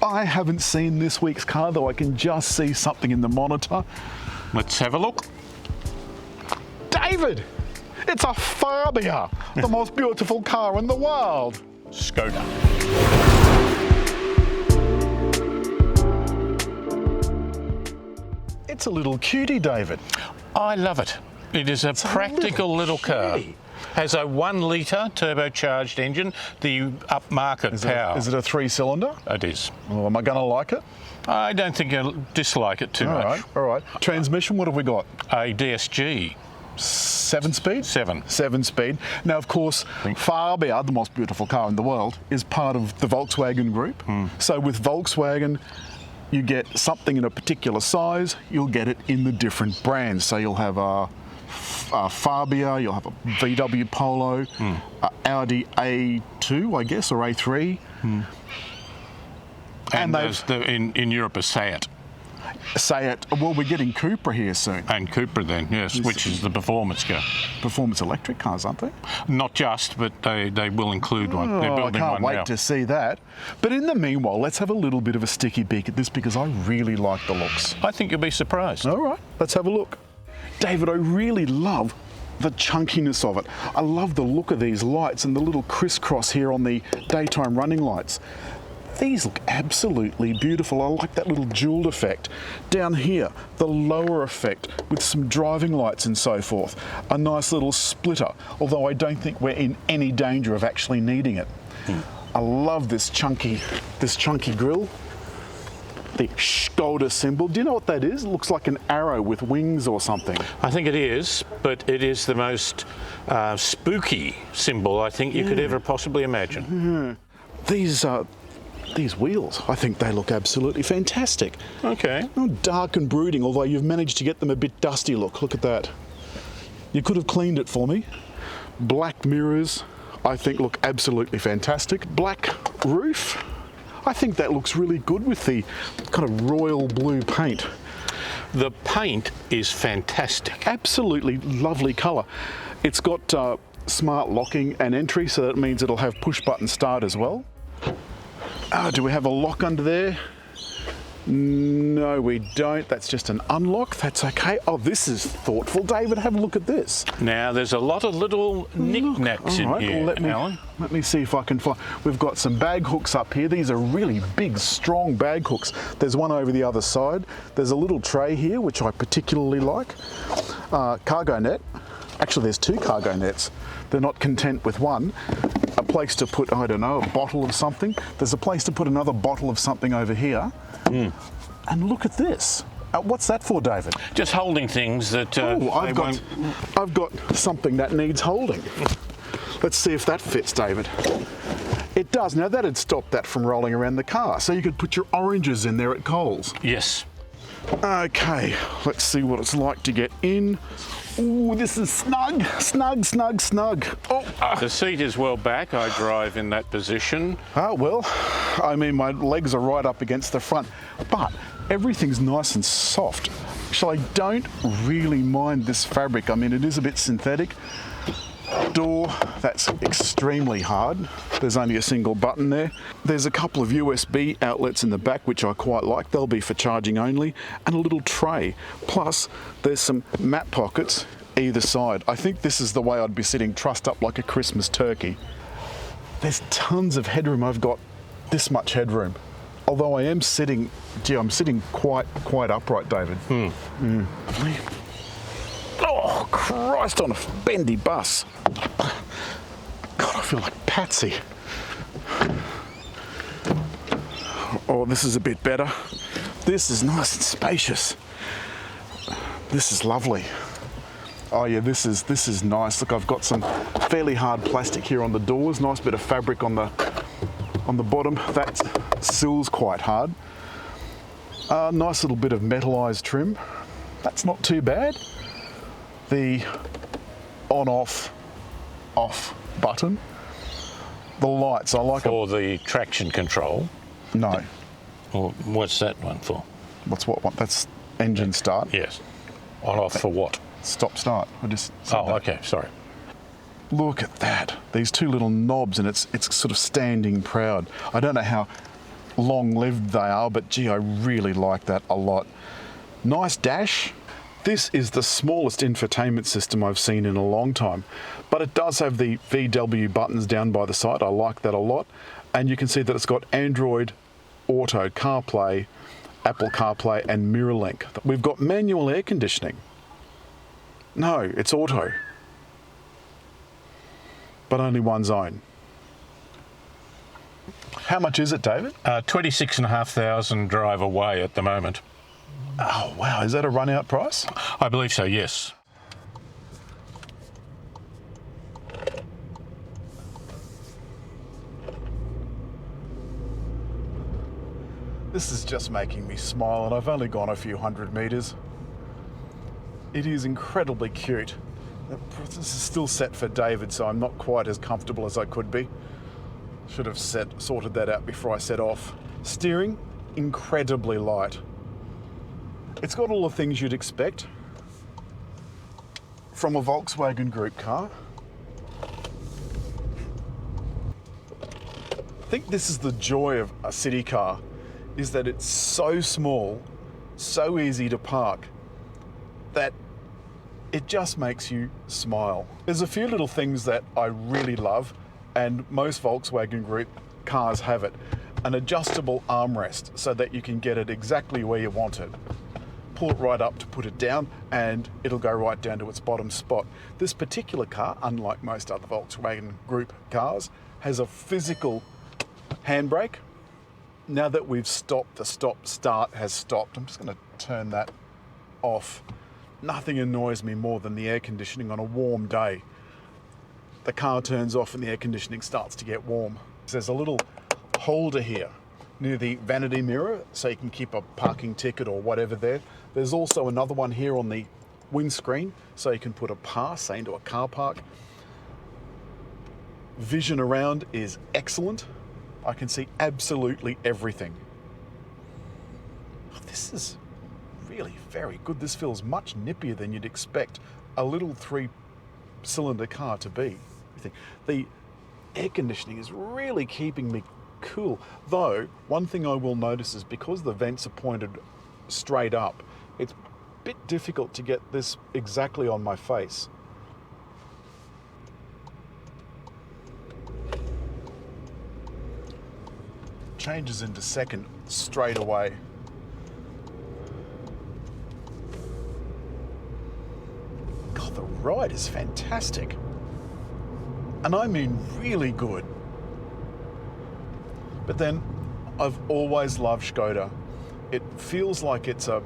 I haven't seen this week's car, though I can just see something in the monitor. Let's have a look. David! It's a Fabia, the most beautiful car in the world. Skoda. It's a little cutie, David. I love it. It is a practical little car. Has a 1 litre turbocharged engine, the upmarket power. Is it a 3-cylinder? It is. Oh, am I going to like it? I don't think you'll dislike it too much. All right. Transmission, what have we got? A DSG. 7-speed? 7. 7-speed. Now, of course, Fabia, the most beautiful car in the world, is part of the Volkswagen group. So with Volkswagen, you get something in a particular size, you'll get it in the different brands. So you'll have a Fabia, you'll have a VW Polo, Audi A2, I guess, or A3. And there's in Europe a Seat. Seat, well, we're getting Cupra here soon. And Cupra then, yes, which is the performance car. Performance electric cars, aren't they? Not just, but they will include one. They're building one now. I can't wait to see that. But in the meanwhile, let's have a little bit of a sticky beak at this because I really like the looks. I think you'll be surprised. All right, let's have a look. David, I really love the chunkiness of it. I love the look of these lights and the little crisscross here on the daytime running lights. These look absolutely beautiful. I like that little jeweled effect. Down here, the lower effect with some driving lights and so forth. A nice little splitter, although I don't think we're in any danger of actually needing it. I love this chunky grille. The ŠKODA symbol. Do you know what that is? It looks like an arrow with wings or something. I think it is, but it is the most spooky symbol I think you could ever possibly imagine. These wheels, I think they look absolutely fantastic. Okay. Dark and brooding, although you've managed to get them a bit dusty look. Look at that. You could have cleaned it for me. Black mirrors, I think look absolutely fantastic. Black roof, I think that looks really good with the kind of royal blue paint. The paint is fantastic. Absolutely lovely colour. It's got smart locking and entry, so that means it'll have push button start as well. Do we have a lock under there? No, we don't. That's just an unlock. That's okay. Oh, this is thoughtful. David, have a look at this. Now, there's a lot of little knick-knacks in here, Alan. Let me see if I can find... We've got some bag hooks up here. These are really big, strong bag hooks. There's one over the other side. There's a little tray here, which I particularly like. Cargo net. Actually, there's 2 cargo nets. They're not content with one. A place to put, I don't know, a bottle of something. There's a place to put another bottle of something over here. And look at this. What's that for, David? Just holding things that I've got something that needs holding. Let's see if that fits, David. It does. Now, that'd stop that from rolling around the car. So you could put your oranges in there at Coles. Yes. Okay, let's see what it's like to get in. Ooh, this is snug, snug, snug, snug. Oh. The seat is well back. I drive in that position. Oh, well, I mean, my legs are right up against the front, but everything's nice and soft. Actually, I don't really mind this fabric. I mean, it is a bit synthetic. Door, that's extremely hard. There's only a single button there. There's a couple of USB outlets in the back, which I quite like. They'll be for charging only, and a little tray. Plus, there's some mat pockets either side. I think this is the way I'd be sitting trussed up like a Christmas turkey. There's tons of headroom. I've got this much headroom. Although I am sitting, I'm sitting quite upright, David. Lovely. Oh, Christ, on a bendy bus. God, I feel like Patsy. Oh, this is a bit better. This is nice and spacious. This is lovely. Oh yeah, this is nice. Look, I've got some fairly hard plastic here on the doors. Nice bit of fabric on the bottom. That sill's quite hard. Nice little bit of metallized trim. That's not too bad. The on-off button. The lights, I like for the traction control. No. Well, what's that one for? What's what one? That's engine start. Yes. On-off for what? Stop start. I just said that. Okay, sorry. Look at that. These 2 little knobs, and it's sort of standing proud. I don't know how long-lived they are, but gee, I really like that a lot. Nice dash. This is the smallest infotainment system I've seen in a long time, but it does have the VW buttons down by the side. I like that a lot. And you can see that it's got Android Auto, CarPlay, Apple CarPlay and MirrorLink. We've got manual air conditioning. No, it's auto, but only one zone. How much is it, David? 26,500 drive away at the moment. Oh, wow. Is that a run-out price? I believe so, yes. This is just making me smile, and I've only gone a few hundred meters. It is incredibly cute. This is still set for David, so I'm not quite as comfortable as I could be. Should have sorted that out before I set off. Steering, incredibly light. It's got all the things you'd expect from a Volkswagen Group car. I think this is the joy of a city car, is that it's so small, so easy to park, that it just makes you smile. There's a few little things that I really love, and most Volkswagen Group cars have it. An adjustable armrest so that you can get it exactly where you want it. Pull it right up to put it down and it'll go right down to its bottom spot. This particular car, unlike most other Volkswagen Group cars, has a physical handbrake. Now that we've stopped, the stop-start has stopped. I'm just going to turn that off. Nothing annoys me more than the air conditioning on a warm day. The car turns off and the air conditioning starts to get warm. There's a little holder here near the vanity mirror so you can keep a parking ticket or whatever there. There's also another one here on the windscreen so you can put a pass, say, into a car park. Vision around is excellent. I can see absolutely everything. This is really very good. This feels much nippier than you'd expect a little 3-cylinder car to be. The air conditioning is really keeping me cool. Though, one thing I will notice is because the vents are pointed straight up, it's a bit difficult to get this exactly on my face. Changes into second straight away. God, the ride is fantastic. And I mean really good. But then, I've always loved Skoda. It feels like it's a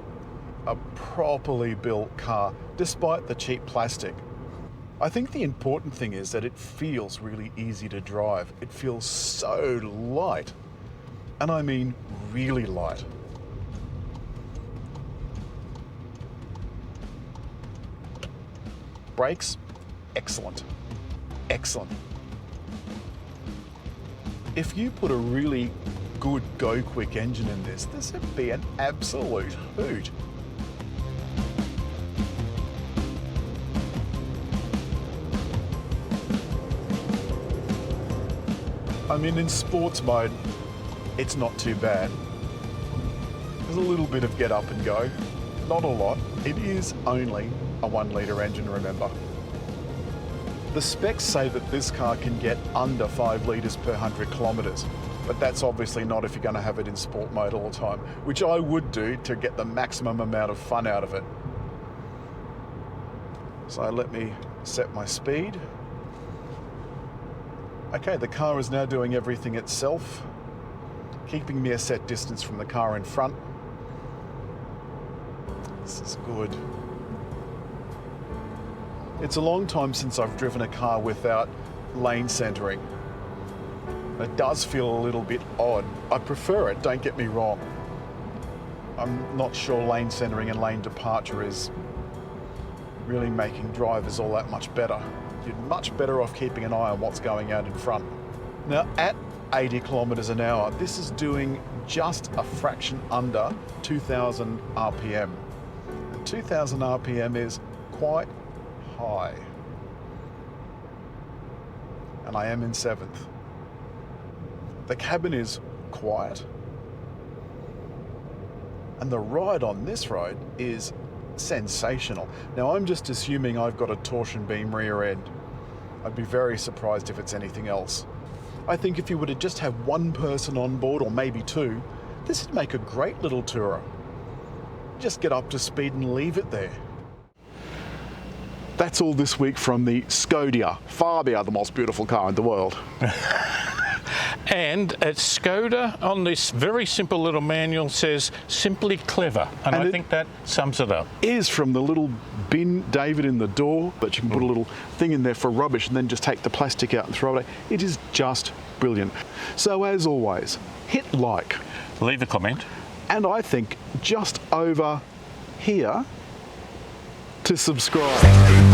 properly built car, despite the cheap plastic. I think the important thing is that it feels really easy to drive. It feels so light. And I mean really light. Brakes, excellent. Excellent. If you put a really good Go Quick engine in this would be an absolute hoot. I mean, in sports mode, it's not too bad. There's a little bit of get up and go, not a lot. It is only a 1-litre engine, remember. The specs say that this car can get under 5 litres per 100 kilometres, but that's obviously not if you're going to have it in sport mode all the time, which I would do to get the maximum amount of fun out of it. So let me set my speed. Okay, the car is now doing everything itself, keeping me a set distance from the car in front. This is good. It's a long time since I've driven a car without lane centering. It does feel a little bit odd. I prefer it, don't get me wrong. I'm not sure lane centering and lane departure is really making drivers all that much better. You're much better off keeping an eye on what's going out in front. Now, at 80 kilometers an hour, this is doing just a fraction under 2,000 RPM. And 2,000 RPM is quite high. And I am in 7th. The cabin is quiet. And the ride on this road is sensational. Now I'm just assuming I've got a torsion beam rear end. I'd be very surprised if it's anything else. I think if you were to just have one person on board, or maybe two, this would make a great little tourer. Just get up to speed and leave it there. That's all this week from the Skoda Fabia, the most beautiful car in the world. And at Skoda, on this very simple little manual, says simply clever. And I think that sums it up. Is from the little bin, David, in the door, but you can put a little thing in there for rubbish and then just take the plastic out and throw it away. It is just brilliant. So as always, hit like. Leave a comment. And I think just over here to subscribe.